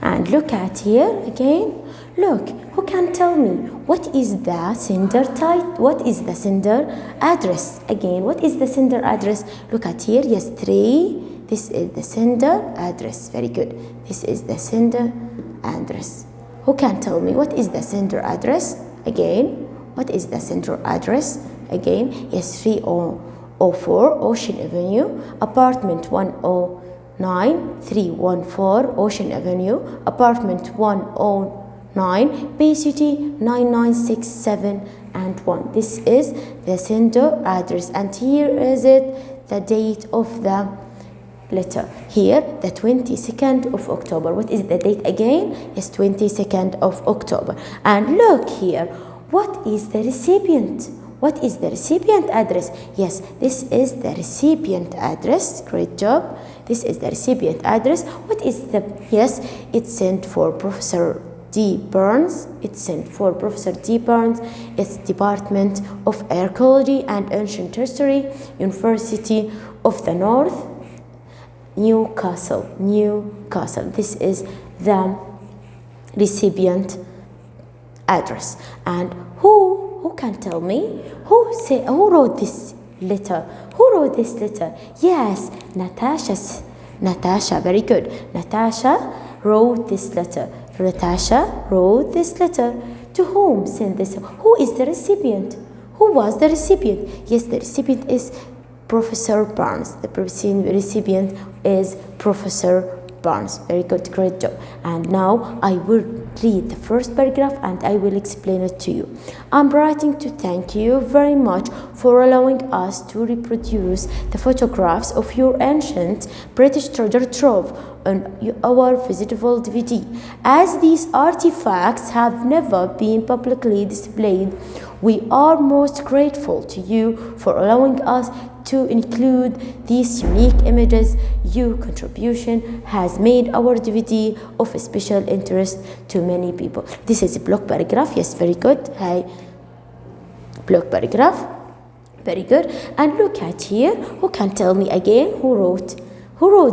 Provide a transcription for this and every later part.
And look at here again. Look, who can tell me what is the sender type? What is the sender address? Again, what is the sender address? Look at here. Yes, 3. This is the sender address. Very good. This is the sender address. Who can tell me what is the sender address? Again, what is the sender address? Again, yes, 304 Ocean Avenue, apartment 109, 314 Ocean Avenue, apartment 109, Bay City 9967 and 1. This is the sender address, and here is it, the date of the letter. Here, the 22nd of October. What is the date again? Yes, 22nd of October. And look here, what is the recipient? What is the recipient address? Yes, this is the recipient address. Great job. This is the recipient address. What is the, yes, it's sent for Professor D. Burns. It's sent for Professor D. Burns. It's Department of Archaeology and Ancient History, University of the North, Newcastle. This is the recipient address. And who can tell me who wrote this letter? Who wrote this letter? Yes, Natasha. Very good. Natasha wrote this letter. Natasha wrote this letter. To whom sent this? Who is the recipient? Who was the recipient? Yes, the recipient is Professor Barnes. The recipient is Professor Barnes. Very good, great job. And now I will read the first paragraph and I will explain it to you. I'm writing to thank you very much for allowing us to reproduce the photographs of your ancient British treasure trove on our visitable DVD. As these artifacts have never been publicly displayed, we are most grateful to you for allowing us to include these unique images. Your contribution has made our DVD of a special interest to many people. This is a block paragraph. Yes, very good. Hi, block paragraph. Very good. And look at here. Who can tell me again who wrote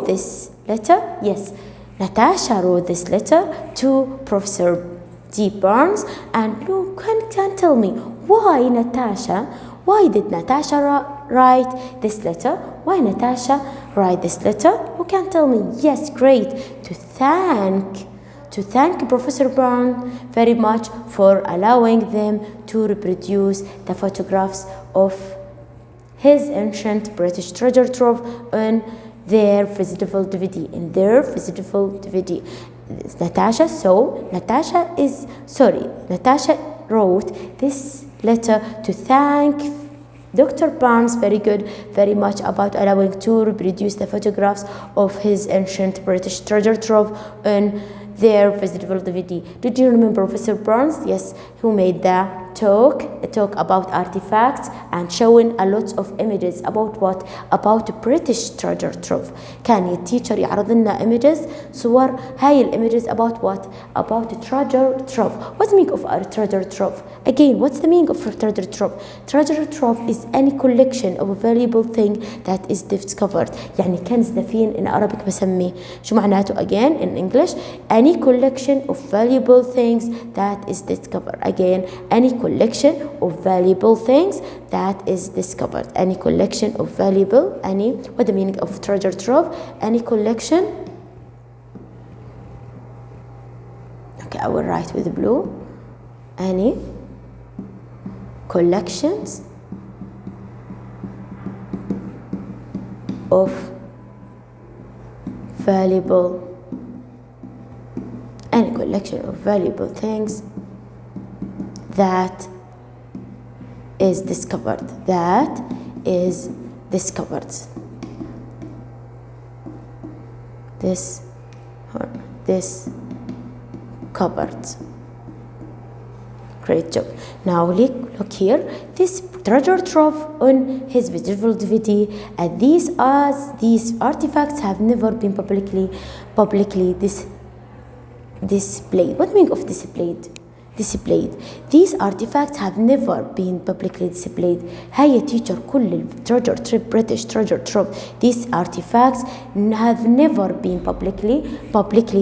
this letter? Yes, Natasha wrote this letter to Professor D. Barnes. And who can tell me why Natasha? Why did Natasha write this letter? Why Natasha write this letter? Who can tell me? Yes, great. To thank Professor Barnes very much for allowing them to reproduce the photographs of his ancient British treasure trove on their visitable DVD. In their visitable DVD. Natasha wrote this letter to thank Dr. Barnes, very good, very much about allowing to reproduce the photographs of his ancient British treasure trove on their visitable DVD. Did you remember Professor Barnes? Yes, who made the talk about artifacts and showing a lot of images about what? About British treasure trove. كان التيتشر يعرض لنا images صور. هاي images about what? About treasure trove. What's the meaning of our treasure trove? Again, what's the meaning of treasure trove? Treasure trove is any collection of a valuable thing that is discovered. يعني كنز دفين in Arabic بسميه. شو معناته again in English? Any collection of valuable things that is discovered. Again, any collection of valuable things that is discovered. Any collection of valuable, what the meaning of treasure trove? Any collection. Okay, I will write with blue. Any collections of valuable, any collection of valuable things that is discovered. Discovered. Great job. Now look here. This treasure trove on his visual DVD, and these artifacts have never been publicly displayed. What do you mean of displayed? displayed. These artifacts have never been publicly displayed. هاي teacher كل treasure trove British treasure trove. These artifacts have never been publicly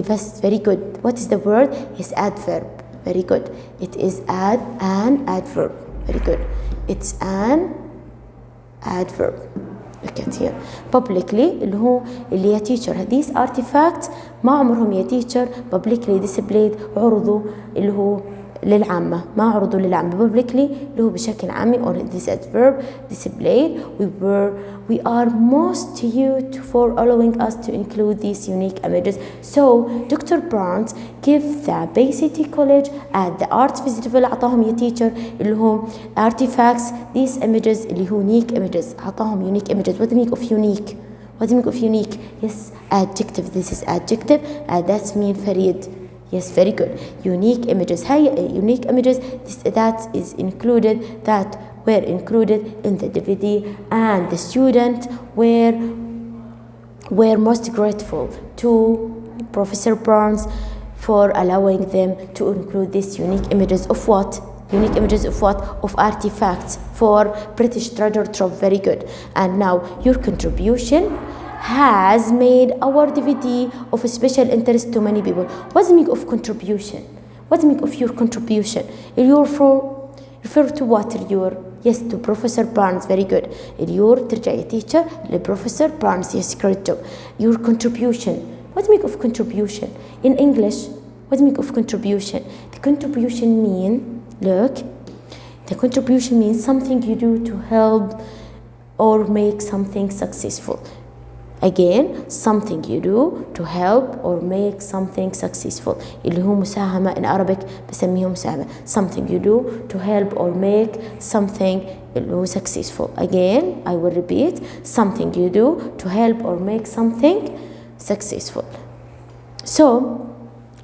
that's very good. What is the word? Yes, adverb. Very good. It is an adverb. Very good. It's an adverb. Look at here. Publicly اللي يا teacher these artifacts ما عمرهم يا teacher publicly displayed عرضوا اللي هو للعامة، ما عرضوا للعامة publicly اللي هو بشكل عامي or this adverb displayed. We are most to you for allowing us to include these unique images. So Dr. Barnes gave the Bay City College at the Arts Festival أعطاهم يا teacher اللي هو artifacts these images اللي هو unique images. أعطاهم unique images. What do you mean of unique? What do you mean of unique? Yes, adjective. This is adjective. That's mean فريد. Yes, very good. Unique images. Unique images that were included in the DVD, and the student were most grateful to Professor Barnes for allowing them to include these unique images of what? Unique images of what? Of artifacts for British treasure trove. Very good. And now your contribution has made our DVD of special interest to many people. What's the meaning of contribution? What's the meaning of your contribution? Refer to what? Yes, to Professor Barnes. Very good. ترجع يا teacher لProfessor Barnes. Yes, great job. Your contribution. What's the meaning of contribution? In English, what's the meaning of contribution? The contribution means something you do to help or make something successful. Again, something you do to help or make something successful. اللي هو مساهمة in Arabic بسميه مساهمة. Something you do to help or make something اللي هو successful. Again, I will repeat. Something you do to help or make something successful. So,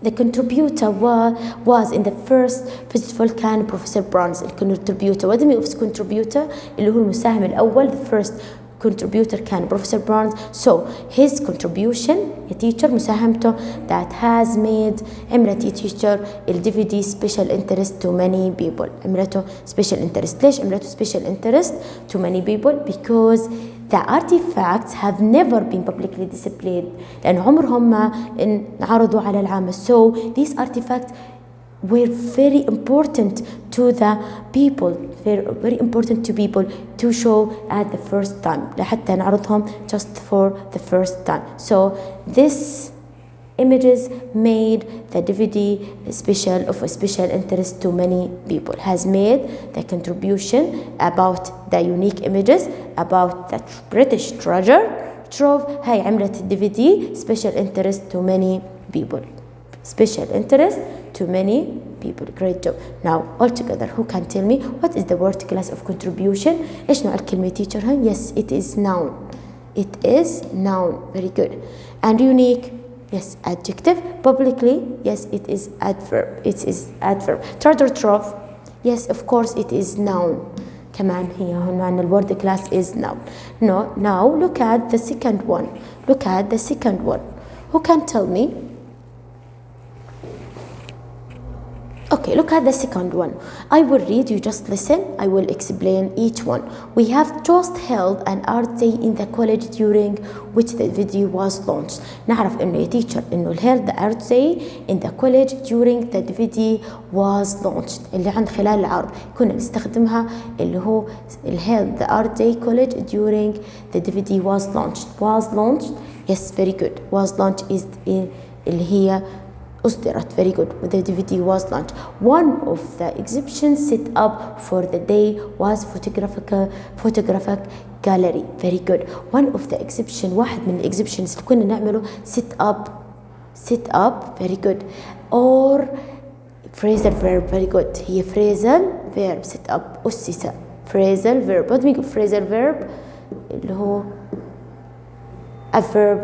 the contributor was in the first festival كان Professor Barnes. الcontributor. What do you mean of contributor? اللي هو المساهم الأول. The first contributor كان Professor Barnes. So his contribution يا teacher مساهمته that has made عملت يا teacher DVD special interest to many people. عملته special interest. ليش عملته special interest to many people? Because the artifacts have never been publicly displayed. لأن عمرهم ما انعرضوا على العامة. So these artifacts were very important to the people, very important to people to show at the first time. لحتى نعرضهم just for the first time. So this images made the DVD of a special interest to many people. Has made the contribution about the unique images about the British treasure trove. هاي عملت DVD special interest to many people. Special interest to many people. Great job. Now all together who can tell me what is the word class of contribution? ايش نوع الكلمة teacher? Yes, it is noun. It is noun. Very good. And unique? Yes, adjective. Publicly? Yes, it is adverb. It is adverb. Treasure trove? Yes, of course it is noun. كمان هي هون عندنا الword class is noun. No, now look at the second one. Look at the second one. Who can tell me? Okay, look at the second one. I will read, you just listen. I will explain each one. We have just held an art day in the college during which the video was launched. نعرف إنه يا teacher إنه held the art day in the college during the DVD was launched. اللي عند خلال العرض كنا نستخدمها اللي هو held the art day college during the DVD was launched. Was launched? Yes, very good. Was launched is اللي هي أصدرت. Very good. The DVD was launched. One of the exhibitions set up for the day was photographic gallery. Very good. One of the exhibition واحد من exhibitions اللي كنا نعمله set up. Very good. Or phrasal verb. Very good. هي phrasal verb. set up أسس. phrasal verb. What do you mean phrasal verb? اللي هو a verb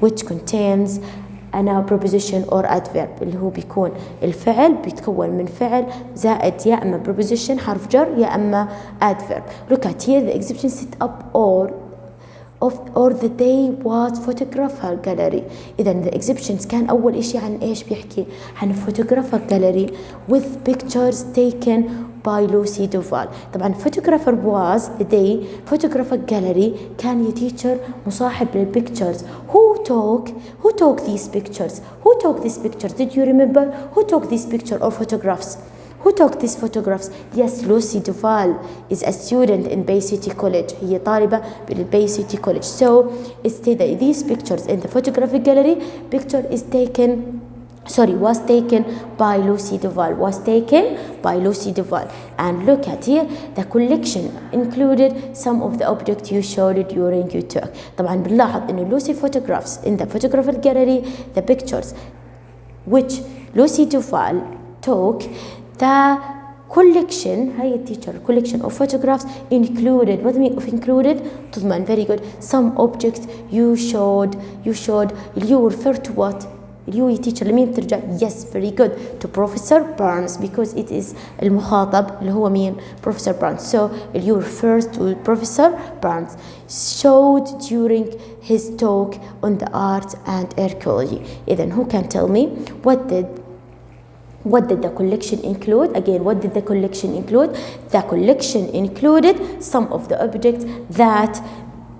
which contains أنا preposition or adverb اللي هو بيكون الفعل بيتكون من فعل زائد يا أما preposition حرف جر يا أما adverb. Look at here the exhibition set up or the day was photographer gallery. إذا the exhibitions كان أول إشي عن إيش بيحكي؟ عن photographer gallery with pictures taken by Lucy Duval. طبعا photographer was the day photographer gallery كان teacher مصاحب للpictures. Who took these pictures? Who took these pictures? Did you remember? Who took these pictures or photographs? Who took these photographs? Yes, Lucy Duval is a student in Bay City College. هي طالبة بالباي City College. So it's that these pictures in the photographic gallery was taken by Lucy Duval. Was taken by Lucy Duval. And look at here, the collection included some of the objects you showed during your talk. طبعا بنلاحظ إنه Lucy photographs in the photographic gallery, the pictures which Lucy Duval took. The collection, هاي teacher collection of photographs included. What do you mean of included? تضمن very good. Some objects you showed. You refer to what? You teacher لمين بترجع? Yes, very good, to Professor Barnes because it is المخاطب اللي هو مين? Professor Barnes. So you refer to Professor Barnes showed during his talk on the art and archaeology. Then who can tell me what did the collection include? Again, what did the collection include? The collection included some of the objects that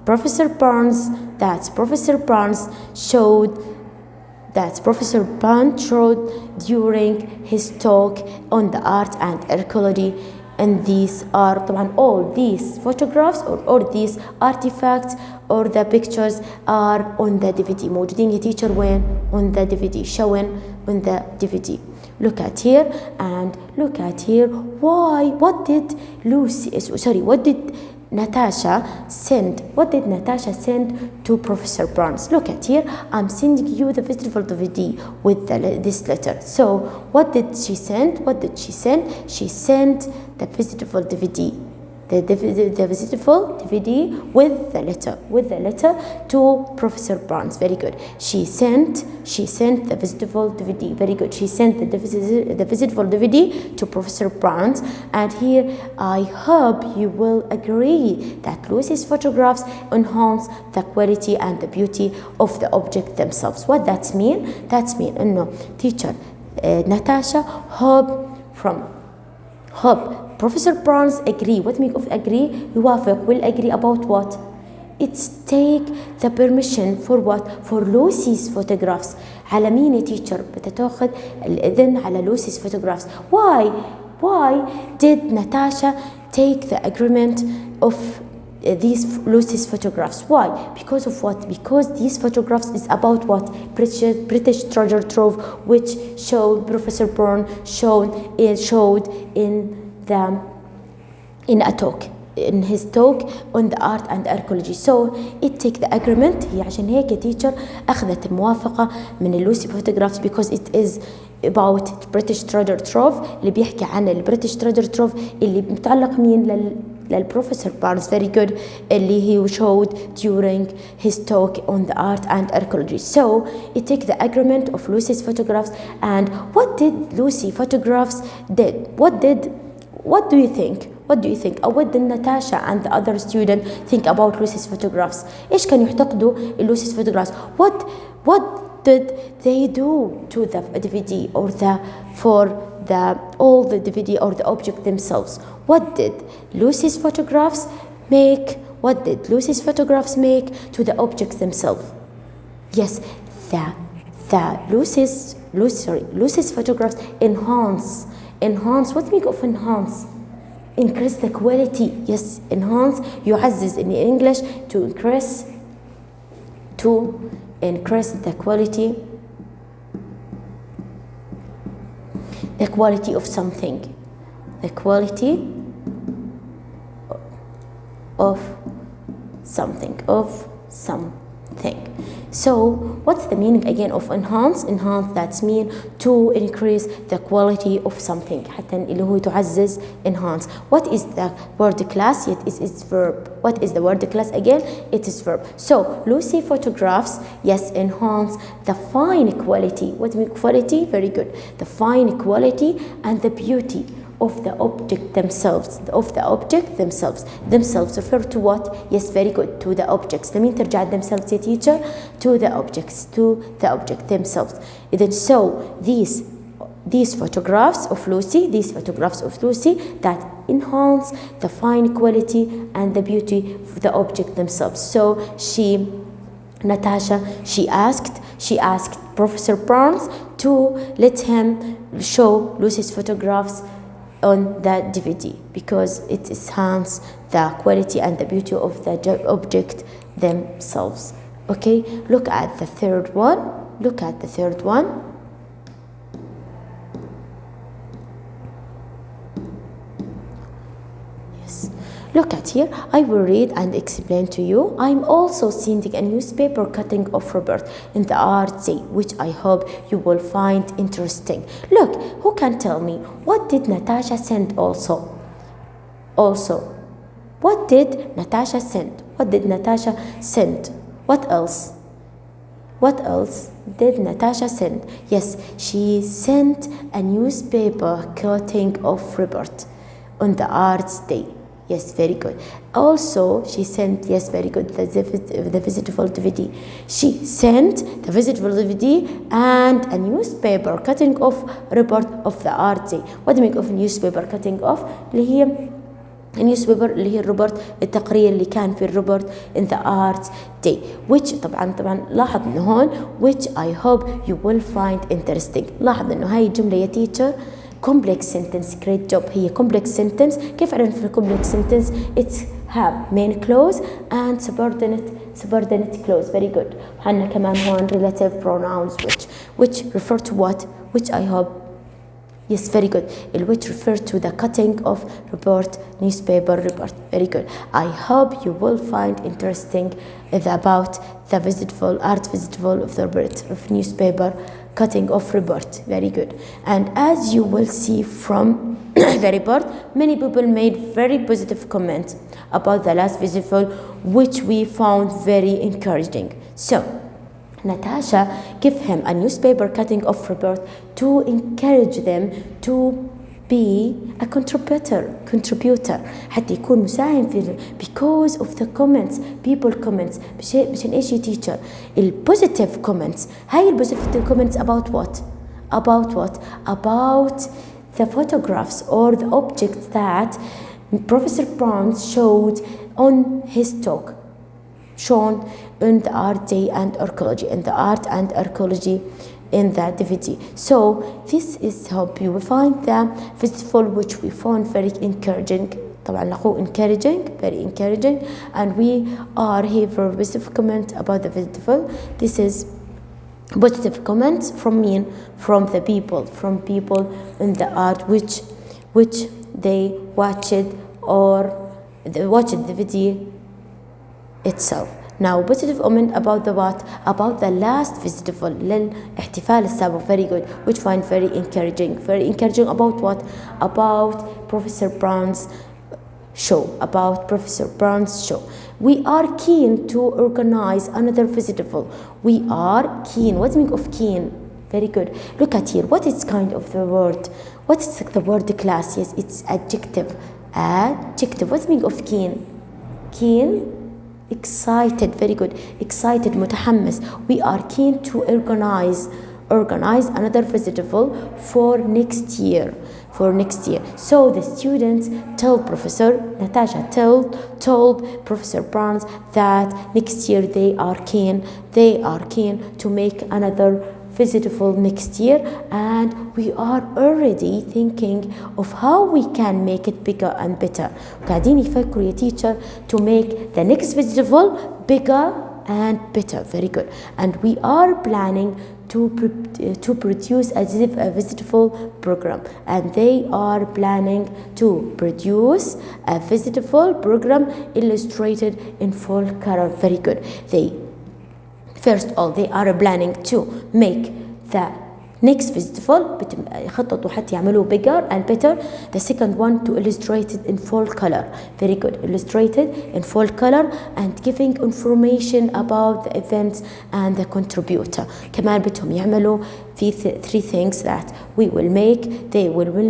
Professor Barnes showed during his talk on the art and archaeology. And these are طبعا all these photographs or these artifacts or the pictures are on the DVD. موجودين يا teacher وين؟ On the DVD. shown on the DVD. Look at here and look at here. What did Natasha send? What did Natasha send to Professor Barnes? Look at here. I'm sending you the visible DVD with this letter. So what did she send? She sent the visible DVD. The visible DVD with the letter to Professor Barnes. Very good. She sent the visible DVD. Very good. She sent the visible DVD to Professor Barnes. And here I hope you will agree that Lucy's photographs enhance the quality and the beauty of the object themselves. What that mean? That mean no teacher Natasha hope Professor Barnes agree. What mean of agree? يوافق. Will agree about what? It's take the permission for what? For Lucy's photographs. على مين يا teacher؟ بتاخذ الإذن على Lucy's photographs. Why did Natasha take the agreement of these Lucy's photographs? Why? Because of what? Because these photographs is about what? British treasure trove, which showed Professor Barnes showed in his talk on the art and archaeology. So it take the agreement. هي عشان هيك teacher أخذت الموافقة من اللوسي photographs because it is about British treasure trove اللي بيحكي عن البريتش treasure trove اللي متعلق مين للبروفيسور بارنز. very good اللي he showed during his talk on the art and archaeology. So it take the agreement of Lucy's photographs. And what did Lucy photographs did? What do you think? أو what did Natasha and the other student think about Lucy's photographs? إيش كانوا يعتقدوا Lucy's photographs? What did they do to the DVD or all the DVD or the object themselves? What did Lucy's photographs make? What did Lucy's photographs make to the objects themselves? Yes, Lucy's photographs enhance. What do you mean of enhance? Increase the quality. Yes, enhance يعزز in English to increase the quality of something. The quality of something. So what's the meaning again of enhance? That's mean to increase the quality of something. حتى اللي هو تعزز enhance. What is the word class? It is verb. What is the word class again? It is verb. So Lucy photographs, yes, enhance the fine quality. What mean quality? Very good. The fine quality and the beauty of the object themselves. Themselves refer to what? Yes, very good, to the objects. لمين ترجع themselves يا teacher? To the objects, to the object themselves. إذن so these photographs of Lucy that enhance the fine quality and the beauty of the object themselves. So Natasha asked Professor Barnes to let him show Lucy's photographs on the DVD because it enhances the quality and the beauty of the object themselves. Okay, look at the third one. Look at here, I will read and explain to you. I'm also sending a newspaper cutting of Robert in the art day, which I hope you will find interesting. Look, who can tell me, what did Natasha send also? What did Natasha send? What else did Natasha send? Yes, she sent a newspaper cutting of Robert on the arts day. Yes, very good. Also, she sent, yes, very good, the visible DVD. She sent the visible DVD and a newspaper cutting of Robert of the art day. What do you make of newspaper cutting off? اللي هي النيوزبيبر اللي هي روبرت، التقرير اللي كان في روبرت in the art day, which طبعا لاحظ انه هون which I hope you will find interesting. لاحظ انه هاي الجملة يا teacher complex sentence. Great job. هي complex sentence. كيف عرفنا complex sentence? It's have main clause and subordinate clause. Very good. وحنا كمان هون relative pronouns which refer to what? Which I hope, yes, very good. Which refer to the cutting of newspaper report. Very good. I hope you will find interesting about the art visible of the of newspaper cutting of report. Very good. And as you will see from the report, many people made very positive comments about the last visible, which we found very encouraging. So Natasha gave him a newspaper cutting of report to encourage them to be a contributor حتى يكون مساهم في because of the comments, people comments. مشان ايش يا teacher؟ positive comments. هاي positive comments about what? About the photographs or the objects that Professor Barnes showed on his talk, shown in the art day and archaeology, in the DVD. So this is how you will find the visible, which we found very encouraging. طبعا لاقوه very encouraging, and we are here for positive comment about the visible. This is positive comments from the people in the art which they watched the video itself. Now positive comment about the what? About the last festival للاحتفال السابق. Very good. Which find very encouraging. About what? About Professor Brown's show. We are keen to organize another festival. We are keen. What's the meaning of keen? Very good. Look at here. What is kind of the word? What is the word class? Yes, it's adjective. What's the meaning of keen? Excited. Very good. Excited, متحمس. We are keen to organize another festival for next year. So the students told Professor Natasha told Professor Barnes that next year they are keen to make another festival next year, and we are already thinking of how we can make it bigger and better. قاعدين يفكروا يا teacher to make the next festival bigger and better. Very good. And we are planning to produce a festival program, and they are planning to produce a festival program illustrated in full color. Very good. First of all, they are planning to make the next visible يخططوا حتى يعملوا bigger and better. The second one to illustrate it in full color. Very good. Illustrated in full color and giving information about the events and the contributor. كمان بدهم يعملوا في three things that we will make, they will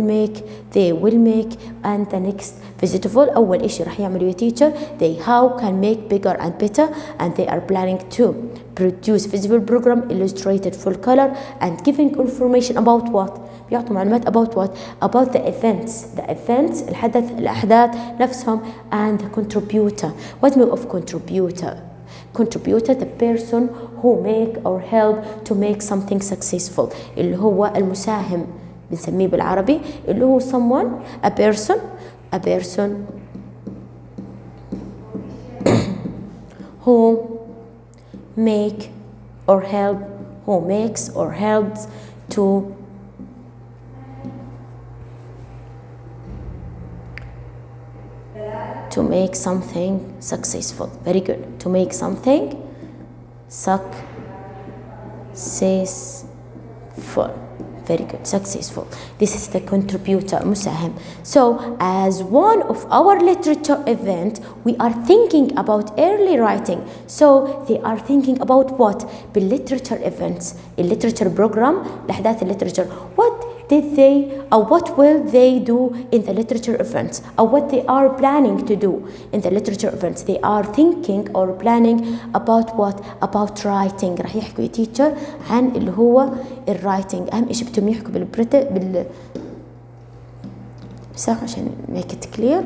make and the next visible. أول إشي رح يعملوا يا teacher they how can make bigger and better and they are planning to produce visible program illustrated full color and giving information about what. بيعطوا معلومات about what? About the events الأحداث نفسهم and the contributor. What mean of contributor? Contributor the person who make or help to make something successful. اللي هو المساهم بنسميه بالعربي اللي هو someone a person who make or help who makes or helps to make something successful. Very good. To make something successful. Very good. Successful. This is the contributor, مساهم. So, as one of our literature event, we are thinking about early writing. So, they are thinking about what? بالliterature events. Literature program, الأحداث literature. What did they or what will they do in the literature events or what they are planning to do in the literature events. They are thinking or planning about what? About writing. راح يحكوا يا teacher عن اللي هو الwriting. أهم إشي بدهم يحكوا مساحة عشان make it clear.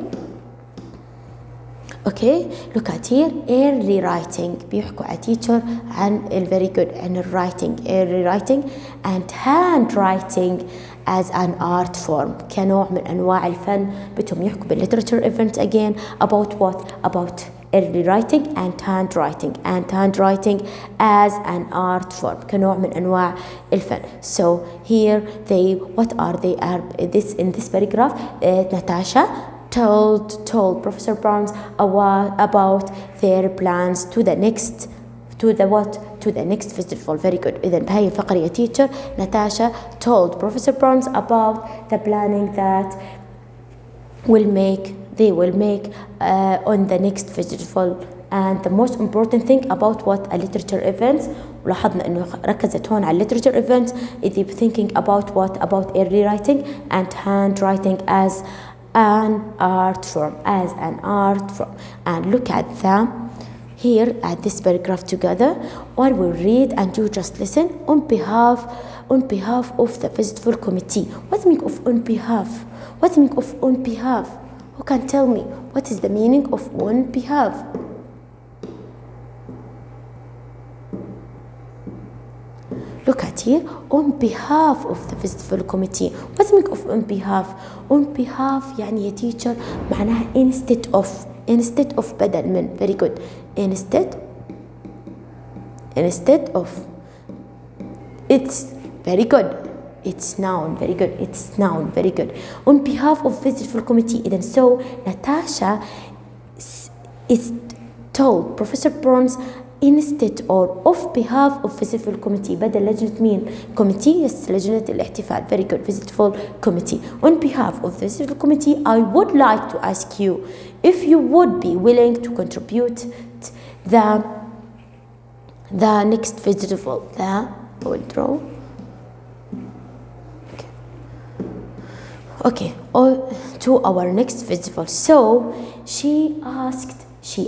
Okay, look at here. Early writing بيحكوا على teacher عن very good عن writing, early writing and handwriting as an art form كنوع من أنواع الفن. بدهم يحكوا بالliterature event again about what? About early writing and handwriting as an art form كنوع من أنواع الفن. So here they what are they are this in this paragraph Natasha told Professor Barnes about their plans to the next festival. Very good. إذا بهاي الفقرة يا teacher Natasha told Professor Barnes about the planning that they will make on the next festival and the most important thing about what a literature events. ولاحظنا إنه ركزت هون على literature events. They thinking about what? About early writing and handwriting as an art form. And look at them here at this paragraph together. One will read and you just listen. On behalf of the festival committee. What meaning of on behalf? Who can tell me what is the meaning of on behalf? Look at here. On behalf of the festival committee. What meaning of on behalf? On behalf يعني يا teacher معناها instead of بدل من. Very good. Instead of. It's very good. It's noun. Very good. It's noun. Very good. On behalf of festival committee. إذن so Natasha is told Professor Barnes instead or of behalf of festival committee. بدل لجنة مين؟ committee. Yes, لجنة الاحتفال. Very good. Festival committee. On behalf of the festival committee, I would like to ask you if you would be willing to contribute the next festival. I will draw. Okay. To our next festival. So she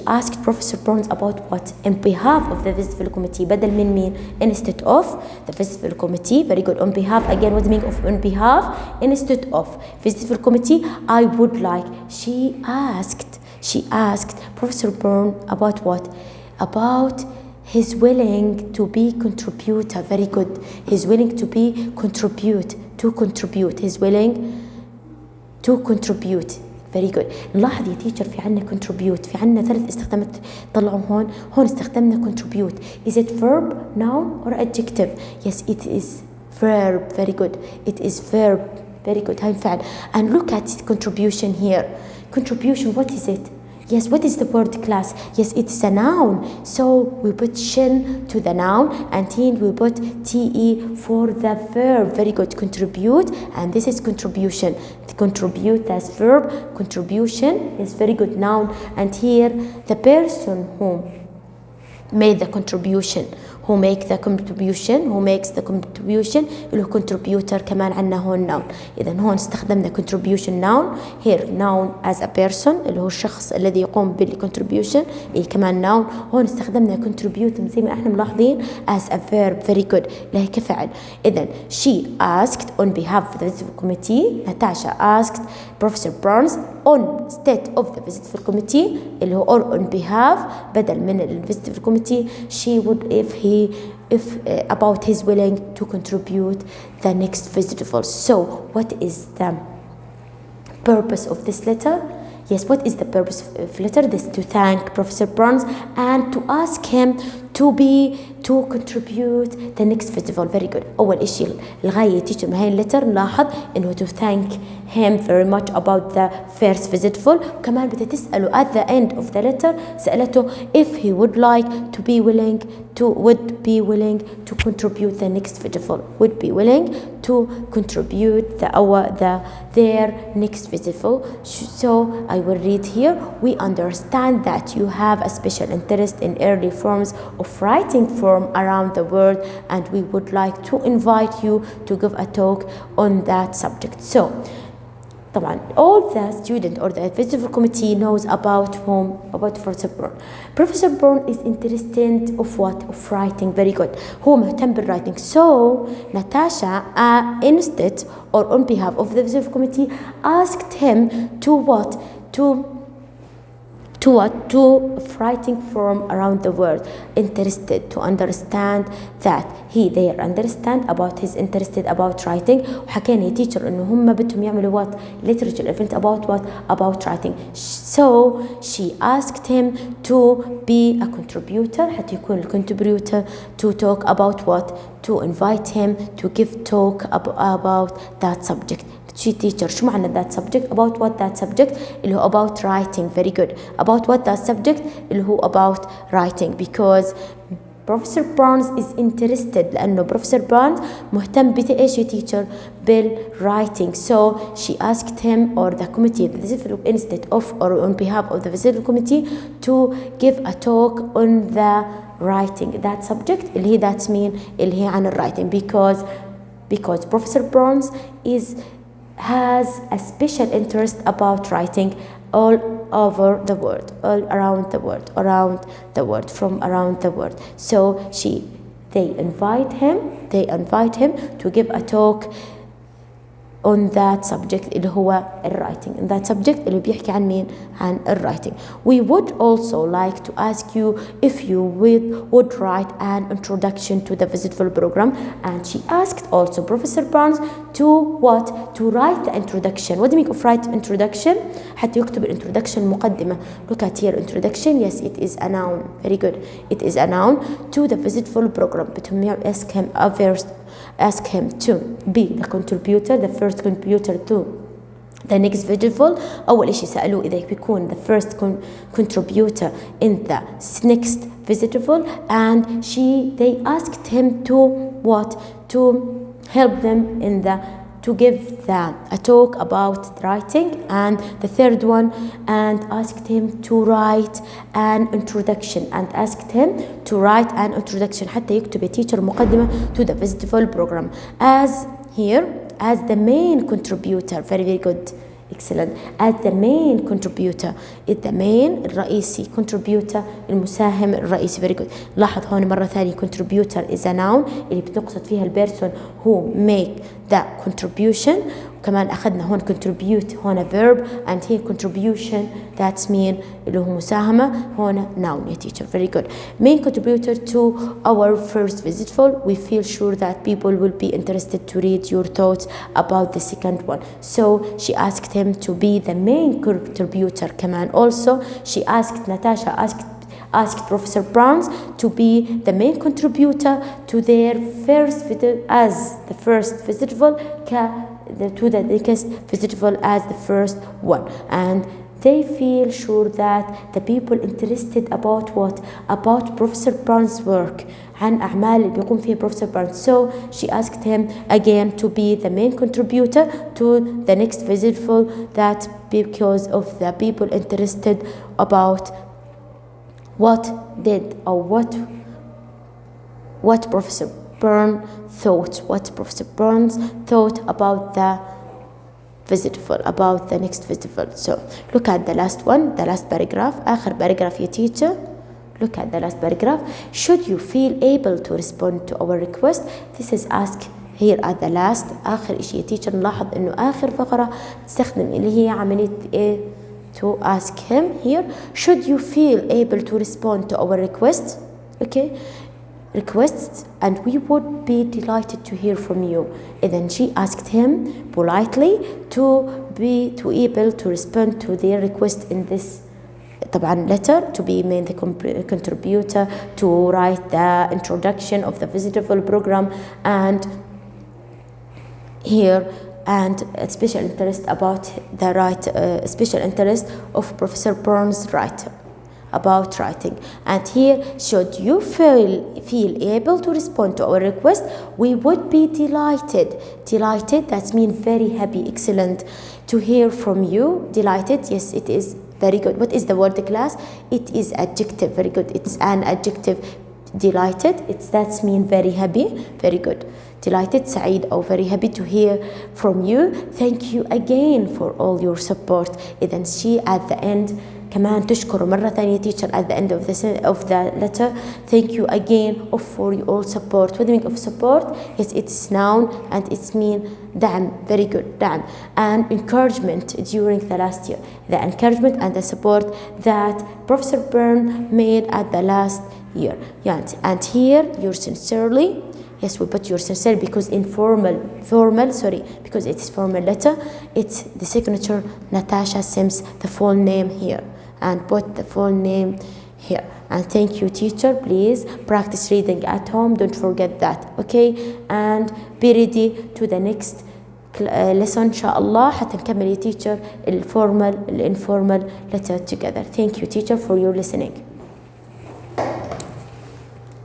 asked Professor Barnes about what? On behalf of the festival committee. بدل من مين? Instead of the festival committee. Very good. On behalf again. What the meaning of on behalf? Instead of festival committee. I would like. She asked Professor Barnes about what? About his willing to be contributor. Very good. He's willing to be contribute. He's willing to contribute. Very good. نلاحظ يا teacher في عنا contribute. في عنا 3 استخدامات طلعوا هون استخدمنا contribute. Is it verb, noun or adjective? Yes, it is verb. Very good. It is verb. Very good. هاي فعل. And look at contribution here. Contribution, what is it? Yes, what is the word class? Yes, it's a noun. So we put shin to the noun, and here we put te for the verb. Very good. Contribute, and this is contribution. Contribute as verb. Contribution is very good noun, and here the person who made the contribution, who makes the contribution اللي هو contributor. كمان عنا هون noun. إذا هون استخدمنا contribution noun. here noun as a person اللي هو الشخص الذي يقوم بالcontribution. كمان noun. هون استخدمنا contribute زي ما احنا ملاحظين as a verb. very good. له كفعل. إذا she asked on behalf of the visitor committee. Natasha asked Professor Burns on state of the visitor committee اللي هو or on behalf بدل من visitor committee. she would if about his willing to contribute the next visitor. So what is the purpose of this letter? Yes, what is the purpose of letter? This to thank Professor Burns and to ask him to contribute the next festival. Very good. أول إشي الغاية تيجي من هاي اللتر نلاحظ إنه to thank him very much about the first festival. كمان بدها تسأله at the end of the letter سألته if he would like to be willing to contribute the next festival. Would be willing to contribute their next festival. So I will read here. We understand that you have a special interest in early forms of writing from around the world, and we would like to invite you to give a talk on that subject. So طبعا all the student or the visitor committee knows about Professor Bourne. Professor Bourne is interested of what? Of writing. Very good. هو مهتم بالwriting. So Natasha instead or on behalf of the visitor committee asked him to what? To writing from around the world. Interested, to understand that they understand about his interested about writing. وحكينا يا teacher إنه هم بدهم يعملوا what? Literature event about what? About writing. So she asked him to be a contributor. حتى يكون contributor to talk about what? To invite him to give talk about that subject. She teacher شو معنى that subject? About what that subject? اللي هو about writing. Very good. About what that subject? اللي هو about writing. Because Professor Burns is interested لأنه Professor Burns مهتم بإيش يا teacher؟ بالwriting. So she asked him or the committee instead of or on behalf of the visitor committee to give a talk on the writing that subject اللي هي that's mean اللي هي عن writing because Professor Burns has a special interest about writing all over the world, all around the world, from around the world. So they invite him to give a talk on that subject اللي هو writing. And that subject اللي بيحكي عن مين؟ عن writing. We would also like to ask you if you would write an introduction to the visitor program. And she asked also Professor Burns to what? To write the introduction. What do you mean of write introduction? حتى يكتب introduction مقدمة. Look at here introduction. Yes, it is a noun. Very good. It is a noun to the visitor program. But ask him to be the contributor, the first contributor to the next festival. أول إشي سألوه إذا بيكون the first contributor in the next festival, and they asked him to what? To help them to give a talk about writing. And the third one, and asked him to write an introduction حتى يكتب teacher مقدمة to the festival program as the main contributor. Very very good. Excellent. As the main contributor. the main الرئيسي contributor المساهم الرئيسي. Very good. لاحظ هون مرة ثانية contributor is a noun اللي بتقصد فيها البيرسون who make the contribution. وكمان أخذنا هون contribute هون verb, and here contribution that's mean اللي هو مساهمة هون noun يا teacher. Very good. Main contributor to our first visit. We feel sure that people will be interested to read your thoughts about the second one. So she asked him to be the main contributor. كمان also she Natasha asked Professor Burns to be the main contributor to their first as the first festival to the next festival as the first one. And they feel sure that the people interested about what? About Professor Brown's work, عن أعمال اللي بيقوم فيها Professor Brown. So she asked him again to be the main contributor to the next visitful, that because of the people interested about what did or what Professor Brown thought, what Professor Burns thought about the visitful, about the next visitful. So look at the last one, the last paragraph, آخر paragraph يا teacher. Look at the last paragraph. Should you feel able to respond to our request? This is asked here at the last. آخر إشي يا teacher نلاحظ إنه آخر فقرة تستخدم اللي هي عملية إيه to ask him here. Should you feel able to respond to our request? Okay. Requests, and we would be delighted to hear from you. And then she asked him politely to be able to respond to their request in this طبعا letter, to be made the contributor, to write the introduction of the visitful program, and here and a special interest about the special interest of Professor Burns' about writing. And here, should you feel able to respond to our request, we would be delighted. Delighted, that means very happy, excellent, to hear from you. Delighted, yes, it is very good. What is the word, class? It is adjective, very good. It's an adjective. Delighted, that's mean very happy, very good. Delighted, سعيد أو very happy to hear from you. Thank you again for all your support. إذن she at the end كمان تشكر مرة ثانية teacher at the end of the letter. Thank you again for your support. What do you mean of support? Yes, it's noun and it's mean دعم, very good, دعم, and encouragement during the last year. The encouragement and the support that Professor Byrne made at the last year. And here, you're sincerely. Yes, we put your sincere because because it's formal letter. It's the signature Natasha Sims, the full name here, and put the full name here. And thank you, teacher. Please practice reading at home. Don't forget that. Okay, and be ready to the next lesson إن شاء الله حتى نكمل يا teacher الformal الinformal letter together. Thank you, teacher, for your listening.